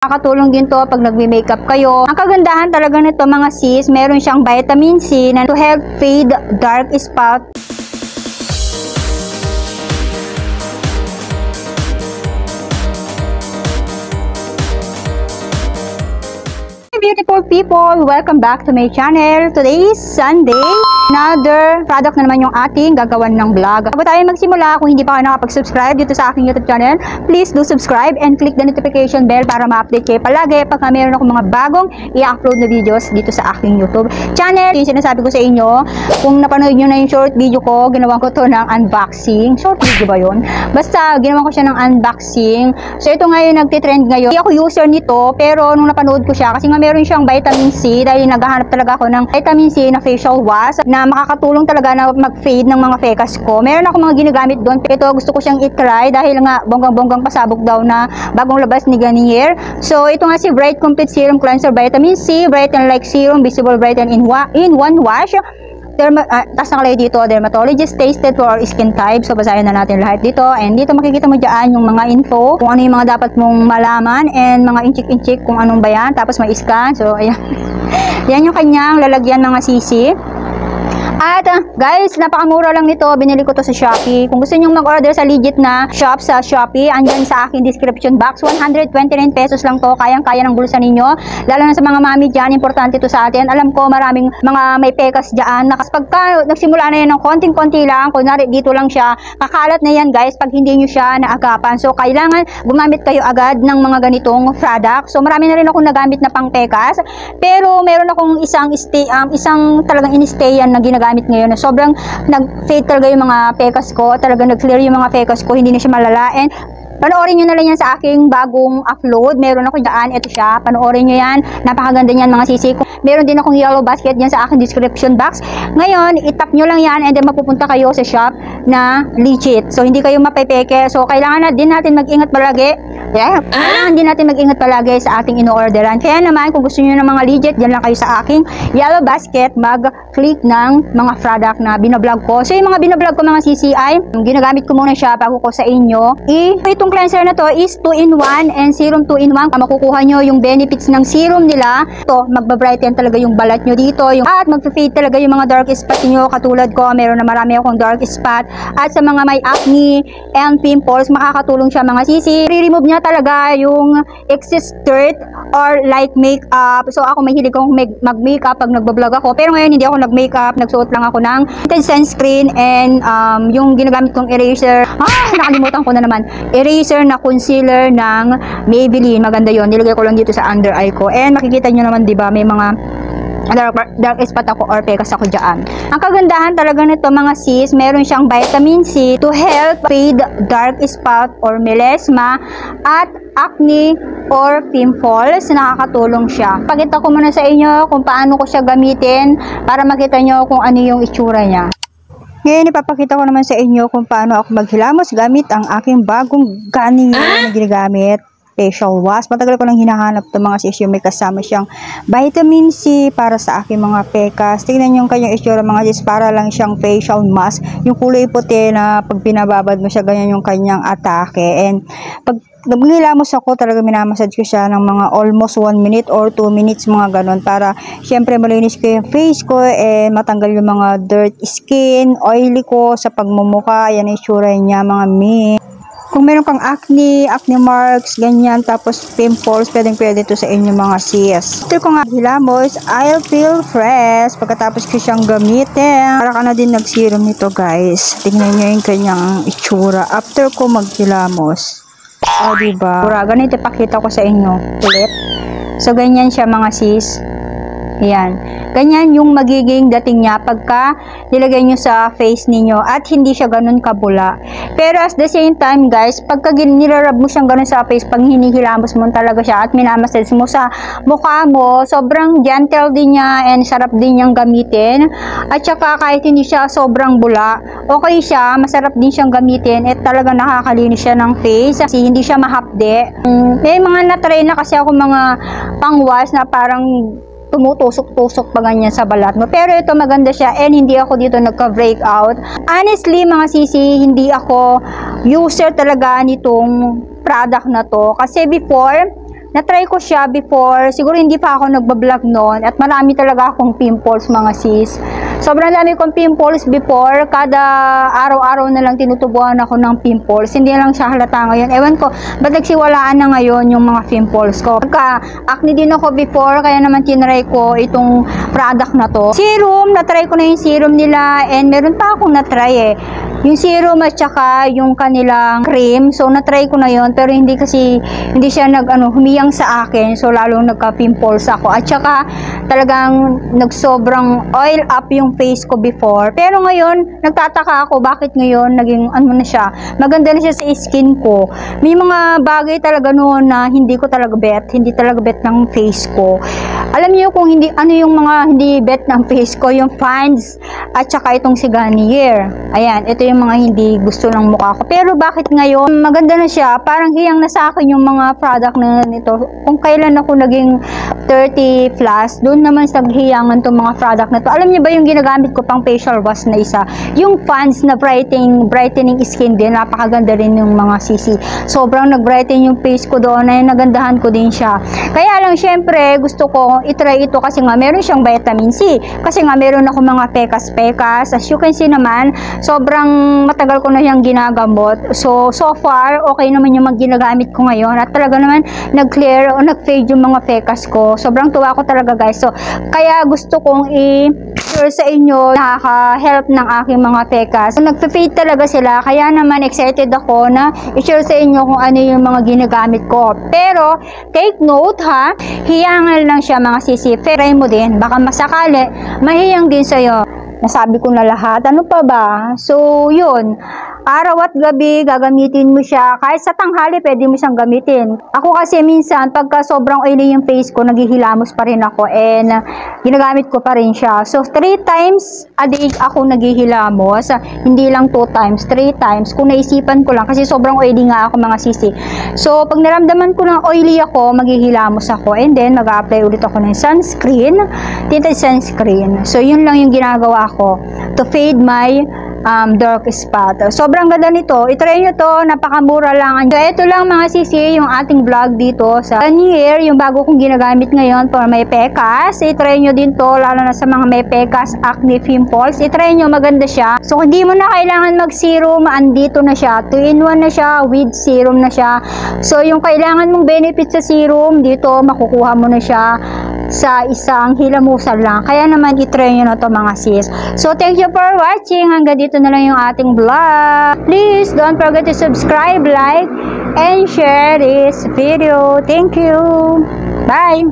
Nakakatulong din to pag nagme-makeup kayo. Ang kagandahan talaga nito mga sis, meron siyang vitamin C na to help fade dark spot. Beautiful people, welcome back to my channel. Today is Sunday. Another product na naman yung ating gagawan ng vlog. Bago tayo magsimula, kung hindi pa kayo nakapag-subscribe dito sa aking YouTube channel, please do subscribe and click the notification bell para ma-update kayo palagi pag mayroon akong mga bagong i-upload na videos dito sa aking YouTube channel. Yung sinasabi ko sa inyo, kung napanood nyo na yung short video ko, ginawa ko to ng unboxing. Short video ba yun? Basta, ginawa ko siya ng unboxing. So, ito ngayon nagtitrend ngayon. Hindi ako user nito, pero nung napanood ko siya, kasi nga meron siyang vitamin C, dahil naghahanap talaga ako ng vitamin C na facial wash na makakatulong talaga na mag-fade ng mga pekas ko. Meron ako mga ginagamit doon. Ito gusto ko siyang i-try dahil nga bonggang-bonggang pasabog daw na bagong labas ni Garnier. So ito nga si Bright Complete Serum Cleanser Vitamin C, Brighten Like Serum, Visible Brighten in one wash. Tapos nakalagay dito, dermatologist tested for our skin type. So basahin na natin lahat dito. And dito makikita mo dyan yung mga info, kung ano yung mga dapat mong malaman, and mga inchik-inchik kung anong ba yan. Tapos may scan. So ayan. Yan yung kanyang lalagyan mga sisi. At guys, napakamura lang nito. Binili ko to sa Shopee. Kung gusto niyo mag-order sa legit na shop sa Shopee, andyan sa aking description box. 129 pesos lang to. Kayang-kaya ng bulsa ninyo. Lalo na sa mga mami dyan, importante to sa atin. Alam ko maraming mga may pekas dyan. Pagka nagsimula na yan ng konting-konti lang, kunwari dito lang siya, kakalat na yan guys pag hindi nyo siya naagapan. So kailangan gumamit kayo agad ng mga ganitong product. So marami na rin akong nagamit na pang pekas. Pero meron akong isang talagang in-stayan na ginagamit ngayon na sobrang nag-fade talaga yung mga pekas ko, talaga nag-clear yung mga pekas ko, hindi na siya malala. And panoorin nyo na lang yan sa aking bagong upload. Meron ako dyan, ito siya, panoorin nyo yan, napakaganda niyan mga sisi. Meron din akong yellow basket dyan sa aking description box. Ngayon, itap nyo lang yan and then mapupunta kayo sa shop na legit. So hindi kayo mapepeke. So kailangan na din natin mag-ingat palagi. Kailangan din natin mag-ingat palagi sa ating ino-orderan. Kaya naman, kung gusto nyo ng mga legit, dyan lang kayo sa aking yellow basket, mag-click ng mga product na binablog ko. So yung mga binablog ko mga CCI, ginagamit ko muna siya bago ko sa inyo. Itong cleanser na to is 2-in-1 and serum 2-in-1. Makukuha nyo yung benefits ng serum nila. Ito, magbabrighten talaga yung balat nyo dito. At mag-fade talaga yung mga dark spot nyo. Katulad ko, meron na marami akong dark spot. At sa mga may acne and pimples, makakatulong siya mga sisi. I-remove niya talaga yung excess dirt or light makeup. So ako mahilig akong mag-makeup pag nagbablog ako. Pero ngayon hindi ako nag-makeup. Nagsuot lang ako ng sunscreen and yung ginagamit kong eraser. Nakalimutan ko na naman. Eraser na concealer ng Maybelline. Maganda yon. Nilagay ko lang dito sa under eye ko. And makikita nyo naman, diba, may mga dark spot ako or pekas ako dyan. Ang kagandahan talaga nito mga sis, meron siyang vitamin C to help fade dark spot or melasma at acne or pimples. Nakakatulong siya. Pakita ko muna sa inyo kung paano ko siya gamitin para makita nyo kung ano yung itsura niya. Ngayon, ipapakita ko naman sa inyo kung paano ako maghilamos gamit ang aking bagong Garnier na ginagamit facial wash. Matagal ko nang hinahanap ito mga sis, yung may kasama siyang vitamin C para sa aking mga pekas. Tingnan yung kanyang itsura mga sis, para lang siyang facial mask. Yung kulay puti na pag pinababad mo siya, ganyan yung kanyang atake. And pag naghilamos ako, talaga minamassage ko siya ng mga almost 1 minute or 2 minutes, mga ganon, para syempre malinis ko yung face ko and matanggal yung mga dirt skin, oily ko sa pagmumuka. Yan ang itsura niya mga mi. Kung meron kang acne marks, ganyan, tapos pimples, pwedeng-pwede ito sa inyo mga sis. After ko nga hilamos, I'll feel fresh. Pagkatapos ko siyang gamitin, para ka na din nag-serum nito guys. Tingnan nyo yung kanyang itsura after ko maghilamos. Diba? Ganito ipakita ko sa inyo ulit. So ganyan siya mga sis. Yan. Ganyan yung magiging dating niya pagka nilagay nyo sa face ninyo at hindi siya ganun kabula. Pero at the same time guys, pagka nirarab mo siyang ganun sa face, pag hinihilamos mo talaga siya at minamassage mo sa mukha mo, sobrang gentle din niya and sarap din niyang gamitin. At saka kahit hindi siya sobrang bula, okay siya, masarap din siyang gamitin at talaga nakakalinis siya ng face kasi hindi siya mahapde. May mga na-try na kasi ako mga pang-wash na parang tumutusok-tusok pa ganyan sa balat mo. Pero ito maganda siya and hindi ako dito nagka-breakout. Honestly mga sisi, hindi ako user talaga nitong product na to. Kasi before, na-try ko siya before, siguro hindi pa ako nagbablog noon at marami talaga akong pimples mga sis. Sobrang dami kong pimples before, kada araw-araw na lang tinutubuan ako ng pimples, hindi lang siya halata ngayon. Ewan ko, ba't nagsiwalaan na ngayon yung mga pimples ko? Acne din ako before, kaya naman tinry ko itong product na to. Serum, na-try ko na yung serum nila and meron pa akong na-try yung serum at saka yung kanilang cream. So na-try ko na yon pero hindi siya humiyang sa akin. So lalong nagka-pimples ako. At saka talagang nagsobrang oil up yung face ko before. Pero ngayon, nagtataka ako bakit ngayon naging na siya. Maganda na siya sa skin ko. May mga bagay talaga noon na hindi talaga bet ng face ko. Alam niyo kung ano yung mga hindi bet ng face ko, yung fans at saka itong si Garnier. Ayan, ito yung mga hindi gusto ng mukha ko. Pero bakit ngayon, maganda na siya, parang hiyang na sa akin yung mga product na nito. Kung kailan ako naging 30 plus, doon naman sa hiyangan itong mga product na to. Alam niyo ba yung ginagamit ko pang facial wash na isa? Yung fans na brightening skin din, napakaganda rin yung mga sisi. Sobrang nag-brighten yung face ko doon, ay nagandahan ko din siya. Kaya lang, syempre, gusto ko itry ito kasi nga meron siyang vitamin C. Kasi nga meron ako mga pekas-pekas. As you can see naman, sobrang matagal ko na siyang ginagamot. So far, okay naman yung ginagamit ko ngayon. At talaga naman, nag-clear o nag-fade yung mga pekas ko. Sobrang tuwa ko talaga guys. So, kaya gusto kong i-share sa inyo, nakaka-help ng aking mga pekas. So, nag-fade talaga sila. Kaya naman, excited ako na i-share sa inyo kung ano yung mga ginagamit ko. Pero, take note ha, hiyangan lang siya mga sisi. Try mo din. Baka masakali, mahiyang din sa'yo. Nasabi ko na lahat. Ano pa ba? So, yun. Araw at gabi, gagamitin mo siya. Kahit sa tanghali, pwede mo siyang gamitin. Ako kasi minsan, pagka sobrang oily yung face ko, naghihilamos pa rin ako. And, ginagamit ko pa rin siya. So, 3 times a day ako naghihilamos. Hindi lang 2 times, 3 times. Kung naisipan ko lang, kasi sobrang oily nga ako mga sisi. So, pag naramdaman ko na oily ako, maghihilamos ako. And then, mag-a-apply ulit ako ng sunscreen. Tinted sunscreen. So, yun lang yung ginagawa ko to fade my dark spot. Sobrang ganda nito. I-try nyo to. Napakamura lang. So, ito lang mga sisi yung ating vlog dito sa Garnier, yung bago kong ginagamit ngayon for may pekas. I-try nyo din to, lalo na sa mga may pekas, acne, pimples. I-try nyo, maganda siya. So, hindi mo na kailangan mag-serum. Andito na siya. 2-in-1 na siya. With serum na siya. So, yung kailangan mong benefit sa serum, dito makukuha mo na siya sa isang hilamusan lang. Kaya naman i-try nyo na to mga sis. So, thank you for watching. Hanggang dito na lang yung ating vlog. Please don't forget to subscribe, like, and share this video. Thank you. Bye!